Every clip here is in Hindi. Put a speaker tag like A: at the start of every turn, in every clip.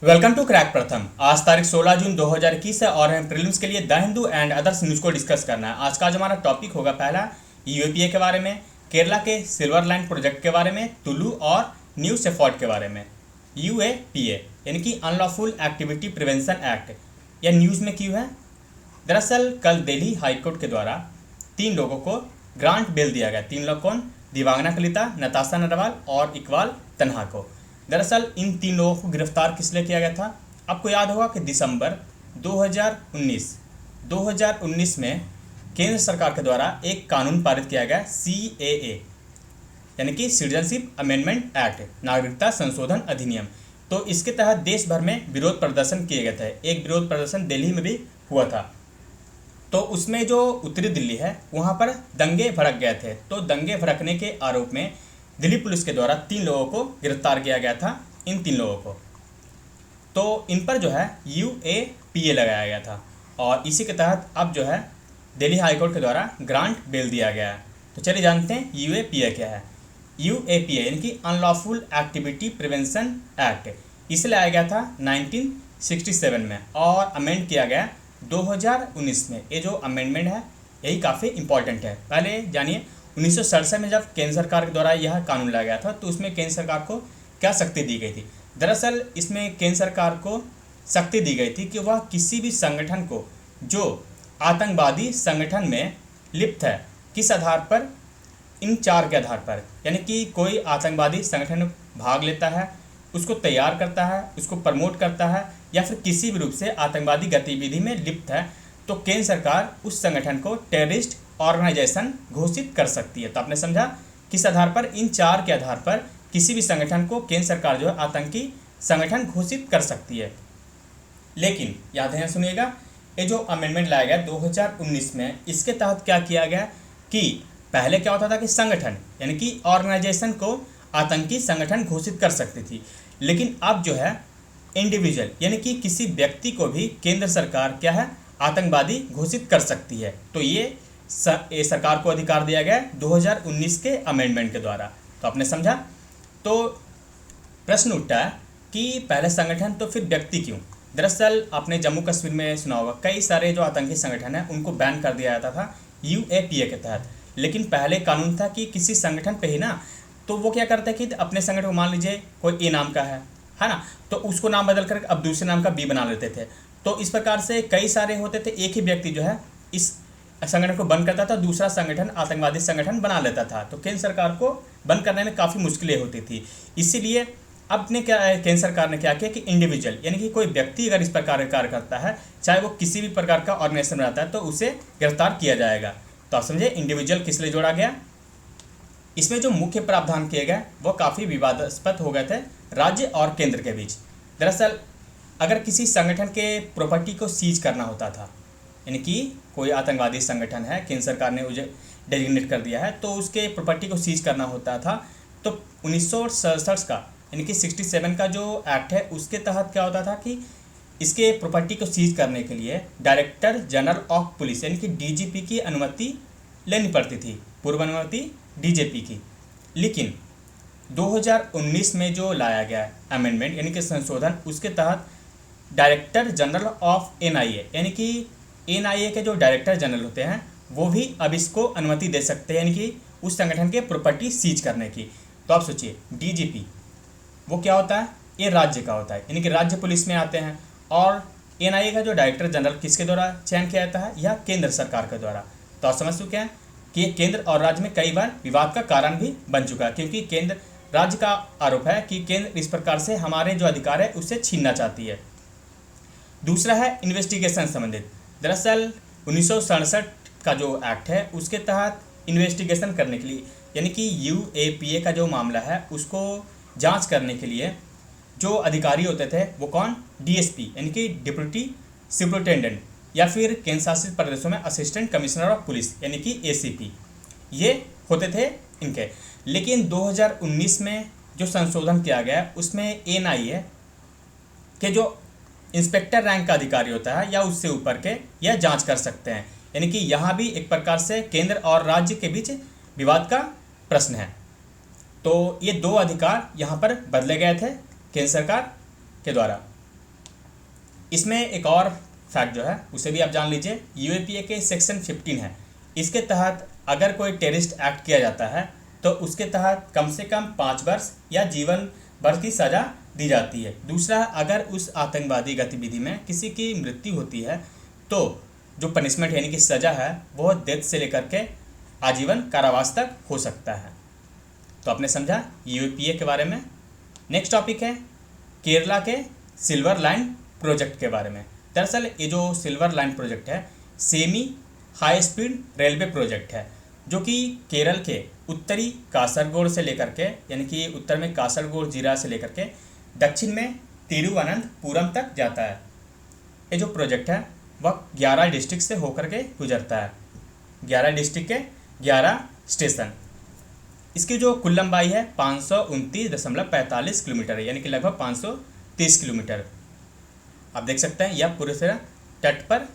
A: वेलकम टू क्रैक प्रथम। आज तारीख 16 जून 2021 है और हमें प्रीलिम्स के लिए the Hindu and others news को डिस्कस करना है। आज का जो हमारा टॉपिक होगा, पहला यूएपीए के बारे में, केरला के सिल्वर लाइन प्रोजेक्ट के बारे में, तुलु और न्यू सेफॉर्ड के बारे में। यूएपीए यानी कि अनलॉफुल एक्टिविटी प्रिवेंशन एक्ट, यह न्यूज़ में क्यों है? दरअसल कल दिल्ली हाईकोर्ट के द्वारा 3 लोगों को ग्रांट बेल दिया गया। 3 लोग कौन? दिवांगना कलिता, नताशा नरवाल और इकबाल तन्हा को। दरअसल इन 3 लोगों को गिरफ्तार किस लिए किया गया था? आपको याद होगा कि दिसंबर 2019 में केंद्र सरकार के द्वारा एक कानून पारित किया गया, CAA यानी कि सिटीजनशिप अमेंडमेंट एक्ट, नागरिकता संशोधन अधिनियम। तो इसके तहत देश भर में विरोध प्रदर्शन किए गए थे। एक विरोध प्रदर्शन दिल्ली में भी हुआ था। तो उसमें जो उत्तरी दिल्ली है वहाँ पर दंगे भड़क गए थे। तो दंगे भड़कने के आरोप में दिल्ली पुलिस के द्वारा 3 लोगों को गिरफ्तार किया गया था। इन 3 लोगों को तो इन पर जो है UAPA लगाया गया था और इसी के तहत अब जो है दिल्ली हाईकोर्ट के द्वारा ग्रांट बेल दिया गया है। तो चलिए जानते हैं UAPA क्या है। UAPA यानी कि अनलॉफुल एक्टिविटी प्रिवेंशन एक्ट, इसे लाया गया था 1967 में और अमेंड किया गया 2019 में। ये जो अमेंडमेंट है यही काफ़ी इंपॉर्टेंट है। पहले जानिए 1967 में जब केंद्र सरकार के द्वारा यह कानून लाया गया था तो उसमें केंद्र सरकार को क्या शक्ति दी गई थी? दरअसल इसमें केंद्र सरकार को शक्ति दी गई थी कि वह किसी भी संगठन को जो आतंकवादी संगठन में लिप्त है, किस आधार पर? इन 4 के आधार पर। यानी कि कोई आतंकवादी संगठन में भाग लेता है, उसको तैयार करता है, उसको प्रमोट करता है या फिर किसी भी रूप से आतंकवादी गतिविधि में लिप्त है, तो केंद्र सरकार उस संगठन को टेररिस्ट ऑर्गेनाइजेशन घोषित कर सकती है। तो आपने समझा किस आधार पर? इन 4 के आधार पर किसी भी संगठन को केंद्र सरकार जो है आतंकी संगठन घोषित कर सकती है। लेकिन याद है, सुनिएगा, ये जो अमेंडमेंट लाया गया 2019 में, इसके तहत क्या किया गया कि पहले क्या होता था कि संगठन यानी कि ऑर्गेनाइजेशन को आतंकी संगठन घोषित कर सकती थी, लेकिन अब जो है इंडिविजुअल यानी कि किसी व्यक्ति को भी केंद्र सरकार क्या है आतंकवादी घोषित कर सकती है। तो ये सरकार को अधिकार दिया गया 2019 के अमेंडमेंट के द्वारा। तो आपने समझा। तो प्रश्न उठता है कि पहले संगठन तो फिर व्यक्ति क्यों? दरअसल आपने जम्मू कश्मीर में सुना होगा, कई सारे जो आतंकी संगठन हैं उनको बैन कर दिया जाता था UAPA के तहत। लेकिन पहले कानून था कि किसी संगठन पे ही ना, तो वो क्या करते हैं कि अपने संगठन को, मान लीजिए कोई A नाम का है ना, तो उसको नाम बदल कर अब दूसरे नाम का B बना लेते थे। तो इस प्रकार से कई सारे होते थे, एक ही व्यक्ति जो है इस संगठन को बंद करता था, दूसरा संगठन आतंकवादी संगठन बना लेता था। तो केंद्र सरकार को बंद करने में काफ़ी मुश्किलें होती थी। इसीलिए अब ने क्या केंद्र सरकार ने क्या किया कि इंडिविजुअल यानी कि कोई व्यक्ति अगर इस प्रकार का कार्य करता है, चाहे वो किसी भी प्रकार का ऑर्गेनाइजेशन बनाता है, तो उसे गिरफ्तार किया जाएगा। तो आप समझे इंडिविजुअल किस लिए जोड़ा गया। इसमें जो मुख्य प्रावधान किए गए वो काफ़ी विवादास्पद हो गए थे राज्य और केंद्र के बीच। दरअसल अगर किसी संगठन के प्रॉपर्टी को सीज करना होता था, यानी कि कोई आतंकवादी संगठन है, केंद्र सरकार ने उसे डेजिग्नेट कर दिया है, तो उसके प्रॉपर्टी को सीज करना होता था। तो 1967 का यानी कि 67 का जो एक्ट है उसके तहत क्या होता था कि इसके प्रॉपर्टी को सीज करने के लिए डायरेक्टर जनरल ऑफ पुलिस यानी कि DGP की अनुमति लेनी पड़ती थी, पूर्व अनुमति DGP की। लेकिन 2019 में जो लाया गया अमेंडमेंट यानी कि संशोधन, उसके तहत डायरेक्टर जनरल ऑफ NIA यानी कि NIA के जो डायरेक्टर जनरल होते हैं वो भी अब इसको अनुमति दे सकते हैं, यानी कि उस संगठन के प्रॉपर्टी सीज करने की। तो आप सोचिए DGP वो क्या होता है? ये राज्य का होता है, यानी कि राज्य पुलिस में आते हैं। और NIA का जो डायरेक्टर जनरल किसके द्वारा चयन किया जाता है? यह केंद्र सरकार के द्वारा। तो आप समझ चुके हैं कि ये केंद्र और राज्य में कई बार विवाद का कारण भी बन चुका है, क्योंकि केंद्र राज्य का आरोप है कि केंद्र इस प्रकार से हमारे जो अधिकार है उससे छीनना चाहती है। दूसरा है इन्वेस्टिगेशन संबंधित। दरअसल 1967 का जो एक्ट है उसके तहत इन्वेस्टिगेशन करने के लिए यानी कि UAPA का जो मामला है उसको जांच करने के लिए जो अधिकारी होते थे वो कौन? DSP यानी कि डिप्टी सुपरिटेंडेंट, या फिर केंद्र शासित प्रदेशों में असिस्टेंट कमिश्नर ऑफ पुलिस यानी कि ACP, ये होते थे इनके। लेकिन 2019 में जो संशोधन किया गया उसमें NIA के जो इंस्पेक्टर रैंक का अधिकारी होता है या उससे ऊपर के, यह जांच कर सकते हैं। यानी कि यहाँ भी एक प्रकार से केंद्र और राज्य के बीच विवाद का प्रश्न है। तो ये 2 अधिकार यहाँ पर बदले गए थे केंद्र सरकार के द्वारा। इसमें एक और फैक्ट जो है उसे भी आप जान लीजिए। यूएपीए के सेक्शन 15 है, इसके तहत अगर कोई टेररिस्ट एक्ट किया जाता है तो उसके तहत कम से कम 5 वर्ष या जीवन भर की सज़ा दी जाती है। दूसरा, अगर उस आतंकवादी गतिविधि में किसी की मृत्यु होती है तो जो पनिशमेंट यानी कि सज़ा है वो डेथ से लेकर के आजीवन कारावास तक हो सकता है। तो आपने समझा यूएपीए के बारे में। नेक्स्ट टॉपिक है केरला के सिल्वर लाइन प्रोजेक्ट के बारे में। दरअसल ये जो सिल्वर लाइन प्रोजेक्ट है semi high speed railway project है, जो कि केरल के उत्तरी कासरगोड से लेकर के यानी कि उत्तर में कासरगोड जिला से लेकर के दक्षिण में तिरुवनंतपुरम तक जाता है। ये जो प्रोजेक्ट है वह 11 डिस्ट्रिक्ट से होकर के गुजरता है, 11 डिस्ट्रिक्ट के 11 स्टेशन। इसकी जो कुल लंबाई है 529.45 किलोमीटर है, यानी कि लगभग 530 किलोमीटर। आप देख सकते हैं यह पूरे तरह तट पर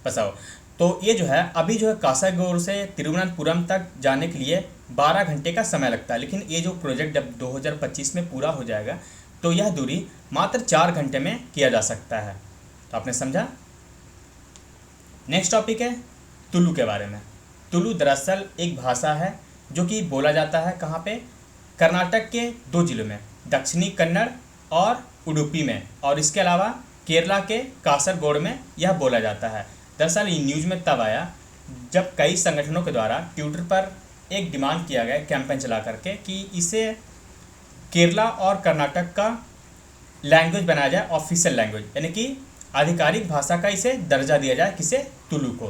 A: बसा हो। तो ये जो है अभी जो है कासारगोड से तिरुवनंतपुरम तक जाने के लिए 12 घंटे का समय लगता है, लेकिन ये जो प्रोजेक्ट जब 2025 में पूरा हो जाएगा तो यह दूरी मात्र 4 घंटे में किया जा सकता है। तो आपने समझा। नेक्स्ट टॉपिक है तुलु के बारे में। तुलु दरअसल एक भाषा है जो कि बोला जाता है कहाँ पे, कर्नाटक के 2 जिलों में, दक्षिणी कन्नड़ और उडुपी में, और इसके अलावा केरला के कासरगोड में यह बोला जाता है। दरअसल ये न्यूज़ में तब आया जब कई संगठनों के द्वारा ट्विटर पर एक डिमांड किया गया कैंपेन चला करके कि इसे केरला और कर्नाटक का लैंग्वेज बनाया जाए, ऑफिशियल लैंग्वेज यानी कि आधिकारिक भाषा का इसे दर्जा दिया जाए, किसे, तुलु को।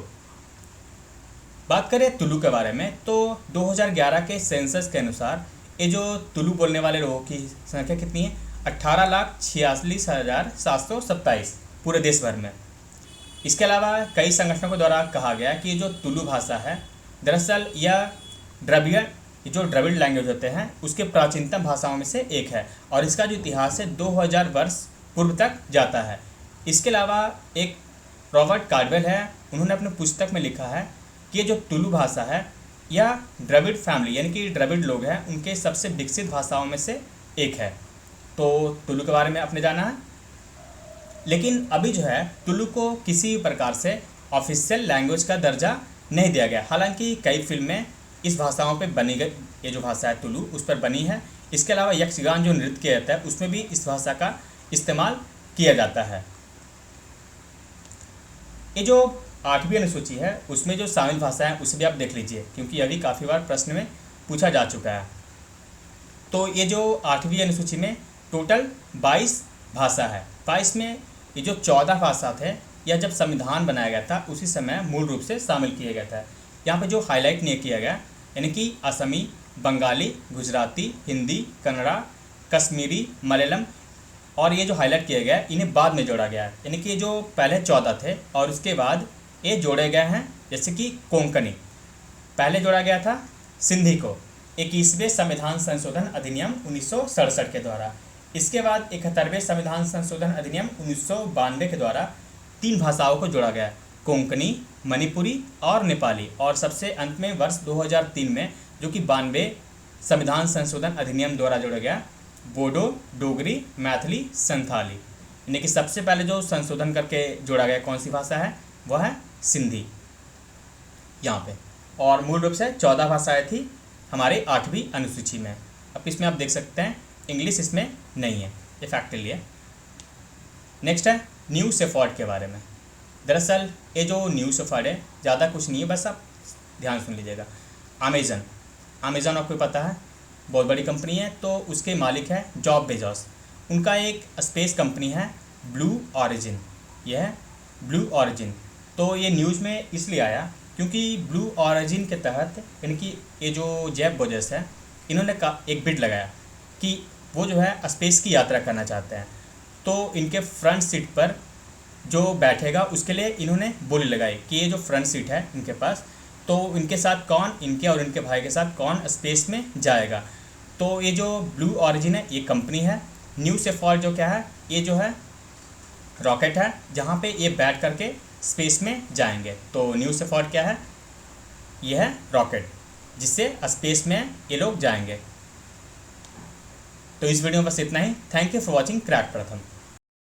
A: बात करें तुलु के बारे में तो 2011 के सेंसस के अनुसार ये जो तुलु बोलने वाले लोगों की संख्या कितनी है, 18,46,727 पूरे देश भर में। इसके अलावा कई संगठनों के द्वारा कहा गया कि ये जो तुलु भाषा है दरअसल यह द्रविड़ लैंग्वेज होते हैं उसके प्राचीनतम भाषाओं में से एक है, और इसका जो इतिहास है 2000 वर्ष पूर्व तक जाता है। इसके अलावा एक रॉबर्ट कार्डवेल है, उन्होंने अपनी पुस्तक में लिखा है कि ये जो तुलु भाषा है यह द्रविड़ फैमिली यानी कि द्रविड़ लोग हैं उनके सबसे विकसित भाषाओं में से एक है। तो तुलु के बारे में आपने जाना है। लेकिन अभी जो है तुलु को किसी प्रकार से ऑफिशियल लैंग्वेज का दर्जा नहीं दिया गया, हालांकि कई फिल्में इस भाषाओं पे बनी गई, ये जो भाषा है तुलु उस पर बनी है। इसके अलावा यक्षगान जो नृत्य किया जाता है उसमें भी इस भाषा का इस्तेमाल किया जाता है। ये जो 8वीं अनुसूची है उसमें जो शामिल भाषा है उसे भी आप देख लीजिए, क्योंकि अभी काफ़ी बार प्रश्न में पूछा जा चुका है। तो ये जो 8वीं अनुसूची में टोटल 22 भाषा है। 22 में ये जो 14 भाषा थे यह जब संविधान बनाया गया था उसी समय मूल रूप से शामिल किया गया था। यहाँ पे जो हाईलाइट नहीं किया गया यानी कि असमी, बंगाली, गुजराती, हिंदी, कन्नड़ा, कश्मीरी, मलयालम, और ये जो हाईलाइट किया गया इन्हें बाद में जोड़ा गया है, यानी कि जो पहले 14 थे और उसके बाद ये जोड़े गए हैं। जैसे कि कोंकणी पहले जोड़ा गया था सिंधी को 21वें संविधान संशोधन अधिनियम 1967 के द्वारा। इसके बाद 71वें संविधान संशोधन अधिनियम 1992 के द्वारा 3 भाषाओं को जोड़ा गया, कोंकणी, मणिपुरी और नेपाली, और सबसे अंत में वर्ष 2003 में जो कि 92 संविधान संशोधन अधिनियम द्वारा जोड़ा गया बोडो, डोगरी, मैथिली, संथाली। यानी कि सबसे पहले जो संशोधन करके जोड़ा गया कौन सी भाषा है, वह है सिंधी यहाँ पे, और मूल रूप से 14 भाषाएं थी हमारे 8वीं अनुसूची में। अब इसमें आप देख सकते हैं इंग्लिश इसमें नहीं है, ये फैक्टली है। नेक्स्ट है न्यू शेफर्ड के बारे में। दरअसल ये जो न्यू शेफर्ड है ज़्यादा कुछ नहीं है, बस आप ध्यान सुन लीजिएगा। अमेज़न आपको पता है बहुत बड़ी कंपनी है, तो उसके मालिक है जॉफ बेजोस। उनका एक स्पेस कंपनी है ब्लू ऑरिजिन, यह है ब्लू ऑरिजिन। तो ये न्यूज़ में इसलिए आया क्योंकि ब्लू ऑरिजिन के तहत यानी कि ये जो जेफ बेजोस है इन्होंने एक बिड लगाया कि वो जो है स्पेस की यात्रा करना चाहते हैं। तो इनके फ्रंट सीट पर जो बैठेगा उसके लिए इन्होंने बोली लगाई कि ये जो फ्रंट सीट है इनके पास, तो इनके साथ कौन, इनके और इनके भाई के साथ कौन स्पेस में जाएगा। तो ये जो ब्लू ऑरिजिन है ये कंपनी है। न्यू शेफर्ड जो क्या है, ये जो है रॉकेट है जहाँ पे ये बैठ करके स्पेस में जाएंगे। तो न्यू शेफर्ड क्या है, ये है रॉकेट जिससे स्पेस में ये लोग जाएंगे। तो इस वीडियो में बस इतना ही। Thank you for watching crack प्रथम।